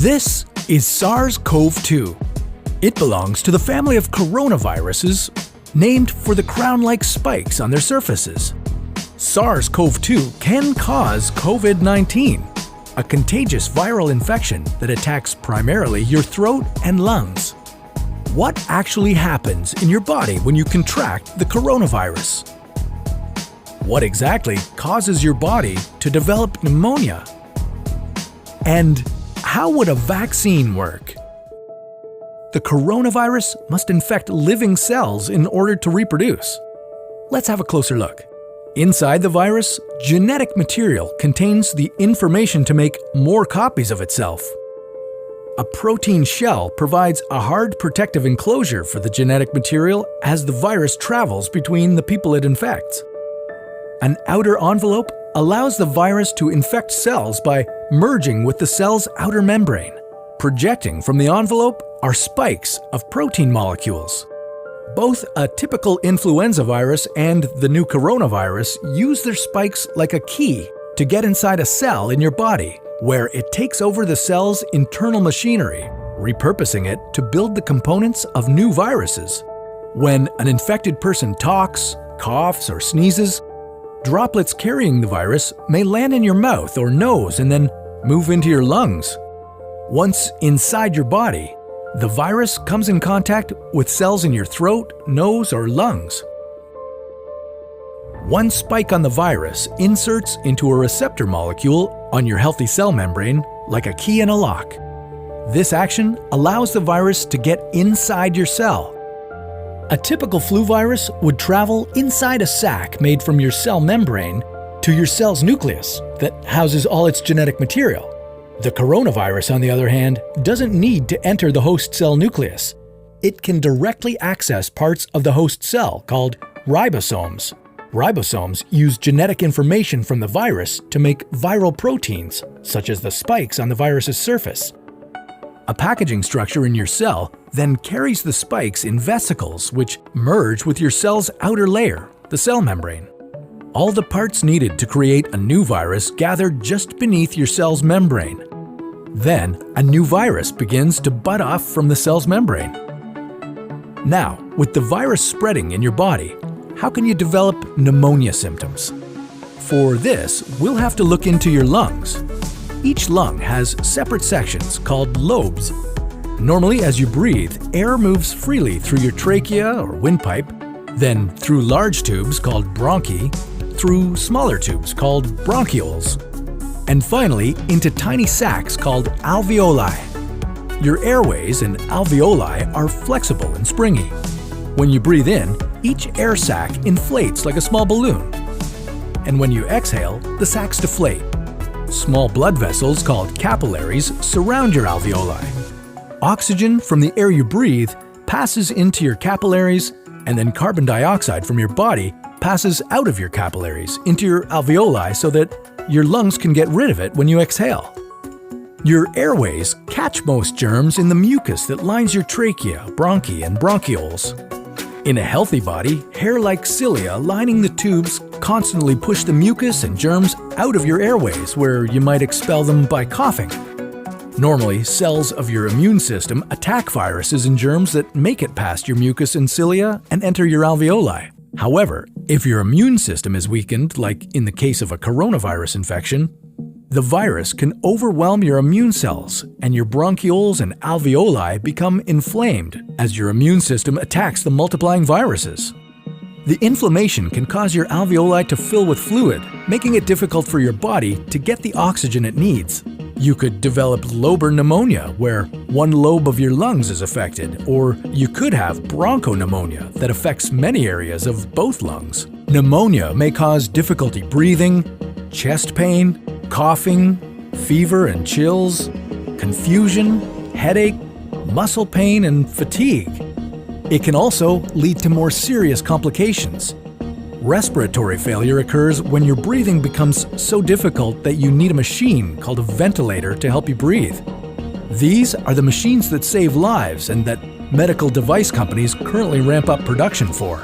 This is SARS-CoV-2. It belongs to the family of coronaviruses named for the crown-like spikes on their surfaces. SARS-CoV-2 can cause COVID-19, a contagious viral infection that attacks primarily your throat and lungs. What actually happens in your body when you contract the coronavirus? What exactly causes your body to develop pneumonia? And how would a vaccine work? The coronavirus must infect living cells in order to reproduce. Let's have a closer look. Inside the virus, genetic material contains the information to make more copies of itself. A protein shell provides a hard protective enclosure for the genetic material as the virus travels between the people it infects. An outer envelope allows the virus to infect cells by merging with the cell's outer membrane. Projecting from the envelope are spikes of protein molecules. Both a typical influenza virus and the new coronavirus use their spikes like a key to get inside a cell in your body, where it takes over the cell's internal machinery, repurposing it to build the components of new viruses. When an infected person talks, coughs, or sneezes, droplets carrying the virus may land in your mouth or nose and then move into your lungs. Once inside your body, the virus comes in contact with cells in your throat, nose, or lungs. One spike on the virus inserts into a receptor molecule on your healthy cell membrane like a key in a lock. This action allows the virus to get inside your cell. A typical flu virus would travel inside a sac made from your cell membrane to your cell's nucleus that houses all its genetic material. The coronavirus, on the other hand, doesn't need to enter the host cell nucleus. It can directly access parts of the host cell called ribosomes. Ribosomes use genetic information from the virus to make viral proteins, such as the spikes on the virus's surface. A packaging structure in your cell then carries the spikes in vesicles which merge with your cell's outer layer, the cell membrane. All the parts needed to create a new virus gather just beneath your cell's membrane. Then, a new virus begins to bud off from the cell's membrane. Now, with the virus spreading in your body, how can you develop pneumonia symptoms? For this, we'll have to look into your lungs. Each lung has separate sections called lobes. Normally, as you breathe, air moves freely through your trachea or windpipe, then through large tubes called bronchi, through smaller tubes called bronchioles, and finally into tiny sacs called alveoli. Your airways and alveoli are flexible and springy. When you breathe in, each air sac inflates like a small balloon. And when you exhale, the sacs deflate. Small blood vessels called capillaries surround your alveoli. Oxygen from the air you breathe passes into your capillaries, and then carbon dioxide from your body passes out of your capillaries into your alveoli so that your lungs can get rid of it when you exhale. Your airways catch most germs in the mucus that lines your trachea, bronchi, and bronchioles. In a healthy body, hair-like cilia lining the tubes constantly push the mucus and germs out of your airways, where you might expel them by coughing. Normally, cells of your immune system attack viruses and germs that make it past your mucus and cilia and enter your alveoli. However, if your immune system is weakened, like in the case of a coronavirus infection, the virus can overwhelm your immune cells, and your bronchioles and alveoli become inflamed as your immune system attacks the multiplying viruses. The inflammation can cause your alveoli to fill with fluid, making it difficult for your body to get the oxygen it needs. You could develop lobar pneumonia, where one lobe of your lungs is affected, or you could have bronchopneumonia that affects many areas of both lungs. Pneumonia may cause difficulty breathing, chest pain, coughing, fever and chills, confusion, headache, muscle pain, and fatigue. It can also lead to more serious complications. Respiratory failure occurs when your breathing becomes so difficult that you need a machine called a ventilator to help you breathe. These are the machines that save lives and that medical device companies currently ramp up production for.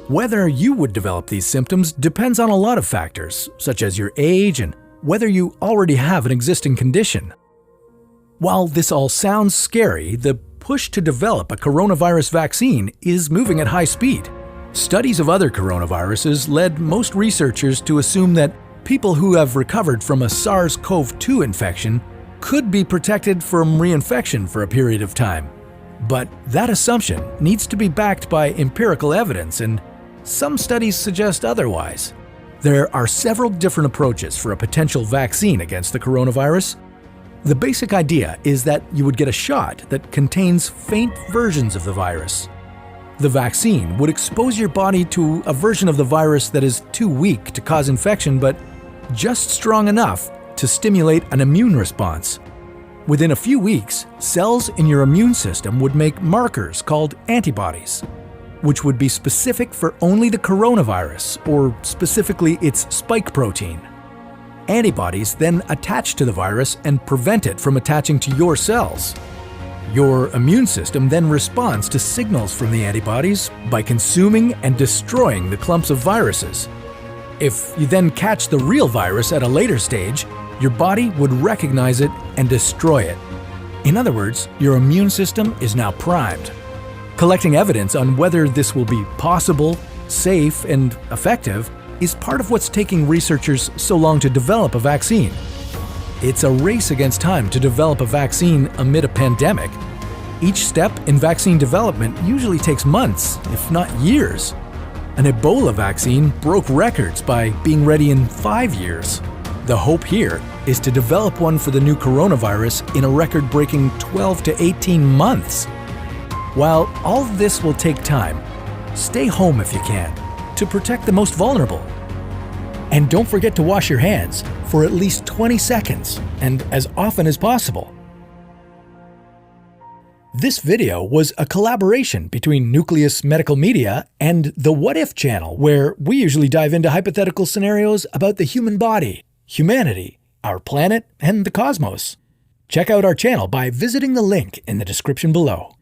Whether you would develop these symptoms depends on a lot of factors, such as your age and whether you already have an existing condition. While this all sounds scary, the push to develop a coronavirus vaccine is moving at high speed. Studies of other coronaviruses led most researchers to assume that people who have recovered from a SARS-CoV-2 infection could be protected from reinfection for a period of time. But that assumption needs to be backed by empirical evidence, and some studies suggest otherwise. There are several different approaches for a potential vaccine against the coronavirus. The basic idea is that you would get a shot that contains faint versions of the virus. The vaccine would expose your body to a version of the virus that is too weak to cause infection, but just strong enough to stimulate an immune response. Within a few weeks, cells in your immune system would make markers called antibodies, which would be specific for only the coronavirus, or specifically its spike protein. Antibodies then attach to the virus and prevent it from attaching to your cells. Your immune system then responds to signals from the antibodies by consuming and destroying the clumps of viruses. If you then catch the real virus at a later stage, your body would recognize it and destroy it. In other words, your immune system is now primed. Collecting evidence on whether this will be possible, safe, and effective is part of what's taking researchers so long to develop a vaccine. It's a race against time to develop a vaccine amid a pandemic. Each step in vaccine development usually takes months, if not years. An Ebola vaccine broke records by being ready in 5 years. The hope here is to develop one for the new coronavirus in a record-breaking 12 to 18 months. While all this will take time, stay home if you can, to protect the most vulnerable. And don't forget to wash your hands for at least 20 seconds, and as often as possible. This video was a collaboration between Nucleus Medical Media and the What If channel, where we usually dive into hypothetical scenarios about the human body, humanity, our planet, and the cosmos. Check out our channel by visiting the link in the description below.